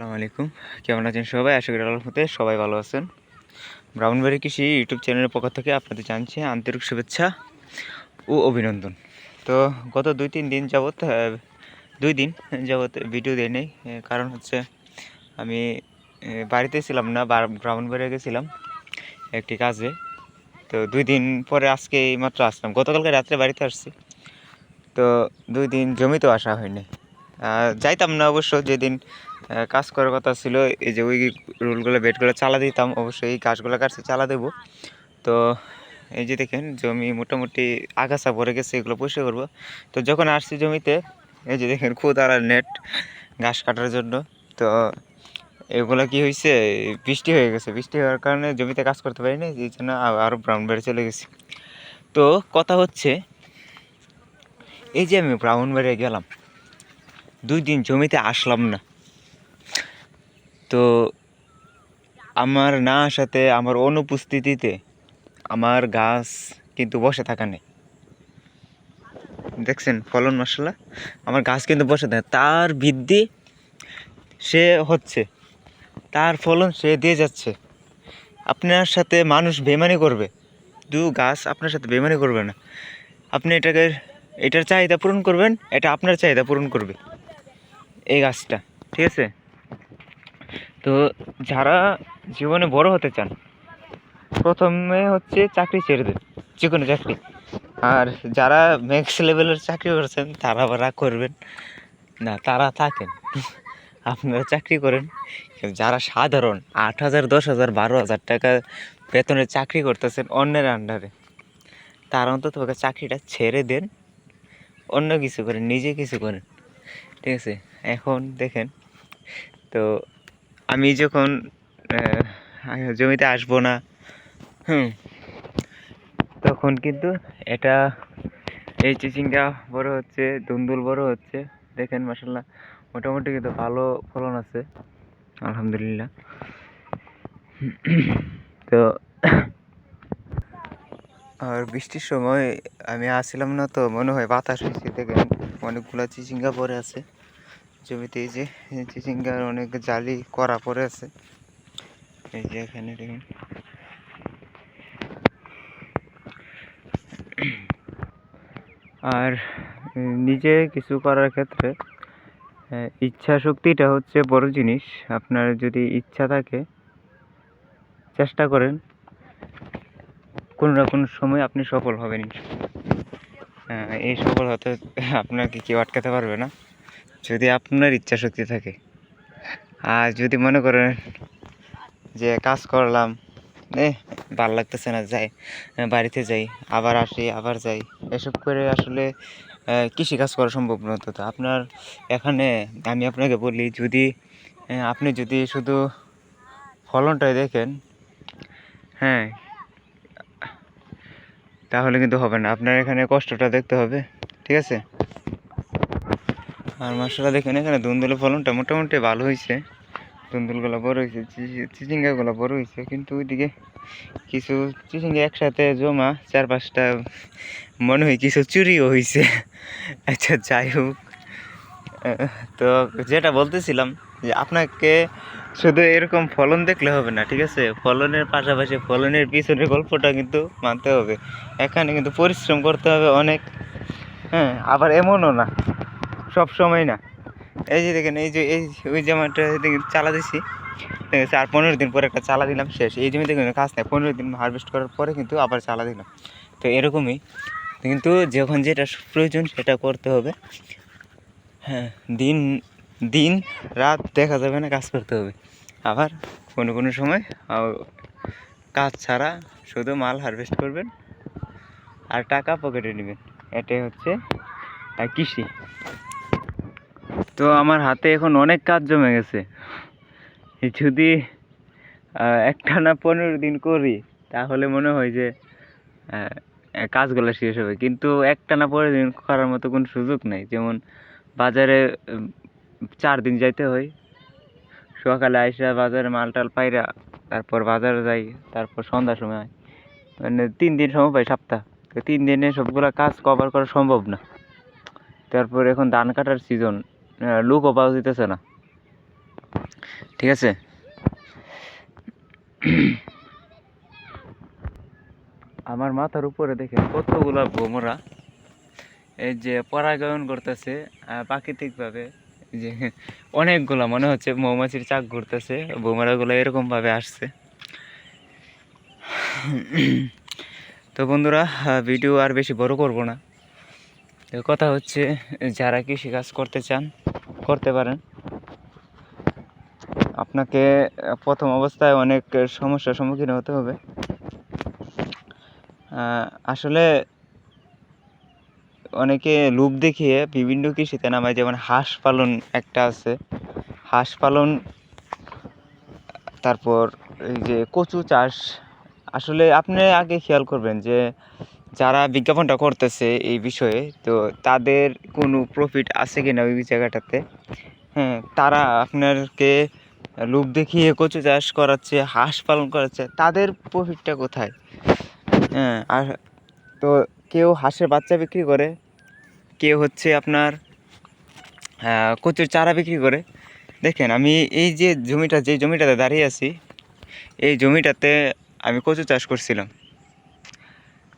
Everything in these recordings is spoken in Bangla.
আসসালামু আলাইকুম। কেমন আছেন সবাই? আশা করি আল্লাহর রহমতে সবাই ভালো আছেন। ব্রাউনবাড়ি কৃষি ইউটিউব চ্যানেলের পক্ষ থেকে আপনাদের জানাচ্ছি আন্তরিক শুভেচ্ছা ও অভিনন্দন। তো গত 2-3 দিন যাবৎ 2 দিন যাবৎ ভিডিও দেই নাই। কারণ হচ্ছে আমি বাড়িতে ছিলাম না, ব্রাহ্মণবাড়িয়া গেছিলাম একটি কাজে। তো 2 দিন পরে আজকে এইমাত্র আসলাম। গতকালকে রাত্রে বাড়িতে আসছি। তো 2 দিন জমিতেও আসা হয়নি। যাইতাম না অবশ্য, যেদিন কাজ করার কথা ছিল, এই যে ওই রুলগুলো বেডগুলো চালা দিতাম, অবশ্যই এই গাছগুলো কাটছে চালা দেবো। তো এই যে দেখেন জমি মোটামুটি আগাছা ভরে গেছে, এগুলো পরিষ্কার করবো। তো যখন আসছি জমিতে, এই যে দেখেন কোদাল আর নেট ঘাস কাটার জন্য। তো এগুলো কি হয়েছে, বৃষ্টি হয়ে গেছে, বৃষ্টি হওয়ার কারণে জমিতে কাজ করতে পারিনি, এই জন্য আরও ব্রাউনবাড়ি চলে গেছি। তো কথা হচ্ছে, এই যে আমি ব্রাউনবাড়িয়া গেলাম, 2 দিন জমিতে আসলাম না। তো আমার না আসাতে, আমার অনুপস্থিতিতে আমার গাছ কিন্তু বসে থাকা নেই। দেখছেন ফলন, মাশাআল্লাহ আমার গাছ কিন্তু বসে থাকে, তার বৃদ্ধি সে হচ্ছে, তার ফলন সে দিয়ে যাচ্ছে। আপনার সাথে মানুষ বেমানি করবে, গাছ আপনার সাথে বেমানি করবে না। আপনি এটার চাহিদা পূরণ করবেন, এটা আপনার চাহিদা পূরণ করবে এই গাছটা, ঠিক আছে? তো যারা জীবনে বড় হতে চান, প্রথমে হচ্ছে চাকরি ছেড়ে দেন, যে কোনো চাকরি। আর যারা ম্যাক্স লেভেলের চাকরি করছেন তারা আবার রাগ করবেন না, তারা থাকেন, আপনারা চাকরি করেন। যারা সাধারণ 8,000, 10,000, 12,000 টাকা বেতনের চাকরি করতেছেন অন্যের আন্ডারে, তার অন্তত চাকরিটা ছেড়ে দেন, অন্য কিছু করেন, নিজে কিছু করেন, ঠিক আছে? এখন দেখেন, তো আমি যখন জমিতে আসবো না, তখন কিন্তু এটা এই চিচিঙ্গা বড় হচ্ছে, দুন্দুল বড় হচ্ছে। দেখেন মাশাআল্লাহ মোটামুটি কিন্তু ভালো ফলন আছে, আলহামদুলিল্লাহ। তো আর বৃষ্টির সময় আমি আসছিলাম না, তো মনে হয় বাতাস হয়েছে। দেখেন অনেকগুলা চিচিঙ্গা পড়ে আছে জমিতে, এই যে চিচিঙ্গার অনেক জালি করা পড়ে আছে, এই যে এখানে দেখেন। আর নিজে কিছু করার ক্ষেত্রে ইচ্ছা শক্তিটা হচ্ছে বড় জিনিস। আপনার যদি ইচ্ছা থাকে, চেষ্টা করেন, কোনো না কোনো সময় আপনি সফল হবেন। এই সফল হতে আপনাকে কেউ আটকাতে পারবে না, যদি আপনার ইচ্ছা শক্তি থাকে। আর যদি মনে করেন যে কাজ করলাম, ভাল লাগতেছে না, যাই বাড়িতে যাই, আবার আসি, আবার যাই, এসব করে আসলে কৃষিকাজ করা সম্ভব নয়। তো আপনার এখানে আমি আপনাকে বলি, আপনি যদি শুধু ফলনটাই দেখেন, হ্যাঁ, তাহলে কিন্তু হবে না, আপনার এখানে কষ্টটা দেখতে হবে, ঠিক আছে? আর মাশাআল্লাহ দেখেন এখানে দুন্দুলের ফলনটা মোটামুটি ভালো হয়েছে, দুন্দুলগুলো বড় হয়েছে, চিচিঙ্গাগুলো বড় হয়েছে, কিন্তু ওইদিকে কিছু চিচিঙ্গা একসাথে জমা 4-5টা, মনে হয় কিছু চুরিও হয়েছে। আচ্ছা, যাই হোক। তো যেটা বলতেছিলাম, যে আপনাকে শুধু এরকম ফলন দেখলে হবে না, ঠিক আছে? ফলনের পাশাপাশি ফলনের পিছনের গল্পটা কিন্তু মানতে হবে। এখানে কিন্তু পরিশ্রম করতে হবে অনেক, আবার এমনও না সব সময় না। এই যে দেখেন, ওই জামাটা চালা দিছি, ঠিক আছে? আর 15 দিন পরে একটা চালা দিলাম, শেষ। এই জমিতে কিন্তু কাজ নেই, 15 দিন হারভেস্ট করার পরে কিন্তু আবার চালা দিলাম। তো এরকমই, কিন্তু যখন যেটা প্রয়োজন সেটা করতে হবে। দিন দিন রাত দেখা যাবে না, কাজ করতে হবে। আবার কোনো সময় কাজ ছাড়া শুধু মাল হারভেস্ট করবেন আর টাকা পকেটে নেবেন, এটাই হচ্ছে কৃষি। তো আমার হাতে এখন অনেক কাজ জমে গেছে, যদি একটানা 15 দিন করি তাহলে মনে হয় যে কাজগুলো শেষ হবে, কিন্তু একটানা 15 দিন করার মতো কোনো সুযোগ নেই। যেমন বাজারে 4 দিন যাইতে হয়, সকালে আইসা বাজারে মালটাল পাইরা তারপর বাজারে যাই, তারপর সন্ধ্যার সময়, মানে 3 দিন সময় পাই সপ্তাহ। তো 3 দিনে সবগুলো কাজ কভার করা সম্ভব না। তারপর এখন ধান কাটার সিজন, লোকও পাওয়া যেতেছে না। ঠিক আছে। আমার মাথার উপরে দেখেন কতগুলা ভোমরা এই যে পরাগায়ন করতেছে প্রাকৃতিকভাবে, যে অনেকগুলা মনে হচ্ছে মৌমাছির চাক ঘুরতেছে, ভোমরাগুলো এরকম ভাবে আসছে। তো বন্ধুরা, ভিডিও আর বেশি বড় করব না। কথা হচ্ছে, যারা কৃষিকাজ করতে চান করতে পারেন। আপনাকে প্রথম অবস্থায় অনেক সমস্যার সম্মুখীন হতে হবে। আসলে অনেকে লোভ দেখিয়ে বিভিন্ন কৃষিতে নামায়, যেমন হাঁস পালন একটা আছে, হাঁস পালন, তারপর এই যে কচু চাষ। আসলে আপনি আগে খেয়াল করবেন যে যারা বিজ্ঞাপনটা করতেছে এই বিষয়ে, তো তাদের কোনো প্রফিট আছে কিনা ওই জায়গাটাতে। হ্যাঁ, তারা আপনাকে লোভ দেখিয়ে কচু চাষ করাচ্ছে, হাঁস পালন করাচ্ছে, তাদের প্রফিটটা কোথায়? হ্যাঁ, আর তো কেউ হাঁসের বাচ্চা বিক্রি করে, কেউ হচ্ছে আপনার কচুর চারা বিক্রি করে। দেখেন, আমি এই যে জমিটাতে দাঁড়িয়ে আছি, এই জমিটাতে আমি কচু চাষ করছিলাম,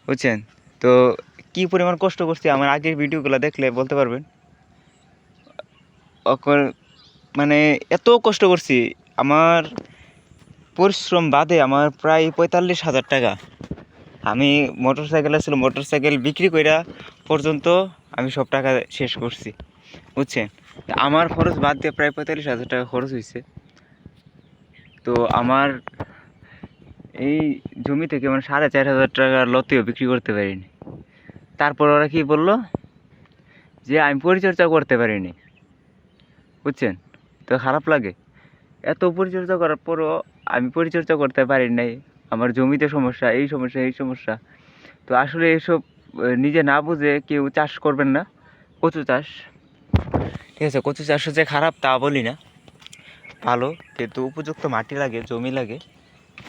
বুঝছেন? তো কি পরিমাণ কষ্ট করছি আমার আগের ভিডিওগুলো দেখলে বলতে পারবেন। মানে এত কষ্ট করছি, আমার পরিশ্রম বাদে আমার প্রায় 45,000 টাকা আমি মোটরসাইকেল বিক্রি কইরা পর্যন্ত আমি সব টাকা শেষ করছি, বুঝছেন? আমার খরচ বাদ দিয়ে প্রায় 45,000 টাকা খরচ হয়েছে। তো আমার এই জমি থেকে মানে 4,500 টাকার লতেও বিক্রি করতে পারিনি। তারপর ওরা কি বললো যে আমি পরিচর্যা করতে পারিনি, বুঝছেন? তো খারাপ লাগে। এত পরিচর্যা করার পরও আমি পরিচর্যা করতে পারি নাই, আমার জমিতে সমস্যা, এই সমস্যা, এই সমস্যা। তো আসলে এসব নিজে না বুঝে কেউ চাষ করবেন না। কচু চাষ, ঠিক আছে, কচু চাষ হচ্ছে খারাপ তা বলি না, ভালো, কিন্তু উপযুক্ত মাটি লাগে, জমি লাগে,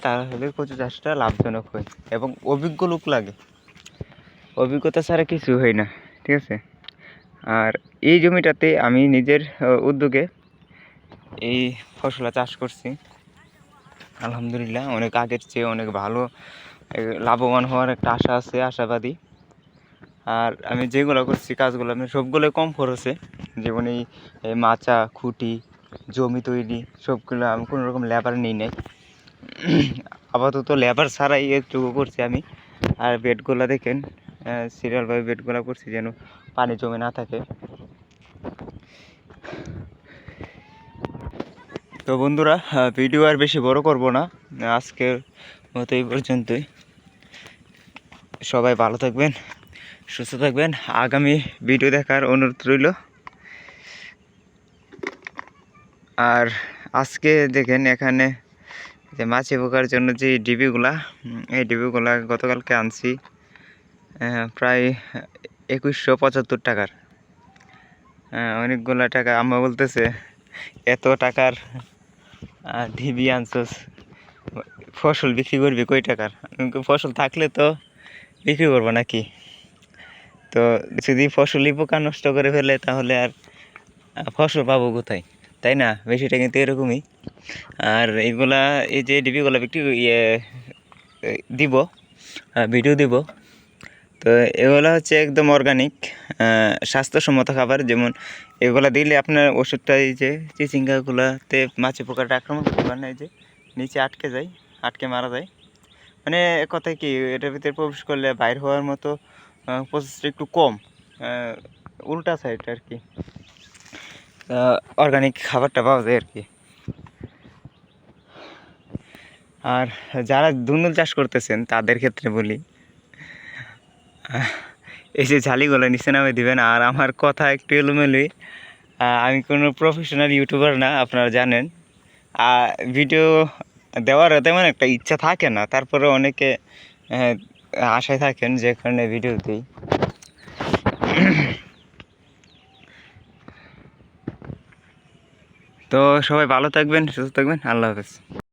তাহলে কচু চাষটা লাভজনক হয় এবং অভিজ্ঞ লোক লাগে। অভিজ্ঞতা ছাড়া কিছু হয় না, ঠিক আছে। আর এই জমিটাতে আমি নিজের উদ্যোগে এই ফসলা চাষ করছি, আলহামদুলিল্লাহ অনেক আগের চেয়ে অনেক ভালো লাভবান হওয়ার একটা আশা আছে, আশাবাদী। আর আমি যেগুলো করছি কাজগুলো আমি সবগুলোই কম খরচে, যেমন এই মাচা, খুঁটি, জমি তৈরি, সবগুলো আমি কোনো রকম লেবার নিই নাই। আপাতত লেবার ছাড়াই একটু করছি আমি। আর বেডগুলো দেখেন সিরিয়ালভাবে বেডগুলো করছি যেন পানি জমে না থাকে। তো বন্ধুরা, ভিডিও আর বেশি বড় করব না, আজকের মতো এই পর্যন্তই। সবাই ভালো থাকবেন, সুস্থ থাকবেন, আগামী ভিডিও দেখার অনুরোধ রইল। আর আজকে দেখেন এখানে যে মাছি পোকার জন্য যে ডিবিগুলা, এই ডিবিগুলা গতকালকে আনছি প্রায় 2,175 টাকার। অনেকগুলা টাকা। আম্মা বলতেছে এত টাকার ডিবি আনছস, ফসল বিক্রি করবি কই টাকার? ফসল থাকলে তো বিক্রি করবো নাকি? তো যদি ফসলই পোকা নষ্ট করে ফেলে তাহলে আর ফসল পাবো কোথায়, তাই না? বেশিটা কিন্তু এরকমই। আর এইগুলা, এই যে ডিবিগুলা বিক্রি দিব, ভিডিও দিব। তো এগুলো হচ্ছে একদম অর্গানিক, স্বাস্থ্যসম্মত খাবার। যেমন এগুলা দিলে আপনার ওষুধটা এই যে চিচিঙ্গাগুলাতে মাছি পোকাটা আক্রমণ করতে পারে না, এই যে নিচে আটকে যায়, আটকে মারা যায়। মানে কথায় কি, এটার ভিতরে প্রবেশ করলে বাইর হওয়ার মতো প্রসেসটা একটু কম, উল্টা সাইড আর কি, অর্গানিক খাবারটা পাওয়া যায় আর কি। আর যারা ধুন্দুল চাষ করতেছেন তাদের ক্ষেত্রে বলি, এই যে ঝালিগুলো নিচে নামে দিবেন। আর আমার কথা একটু এলোমেলোই, আমি কোনো প্রফেশনাল ইউটিউবার না, আপনারা জানেন। ভিডিও দেওয়ার তেমন একটা ইচ্ছা থাকে না, তারপরে অনেকে আশায় থাকেন যে কারণে ভিডিও দিই। তো সবাই ভালো থাকবেন, সুস্থ থাকবেন, আল্লাহ হাফেজ।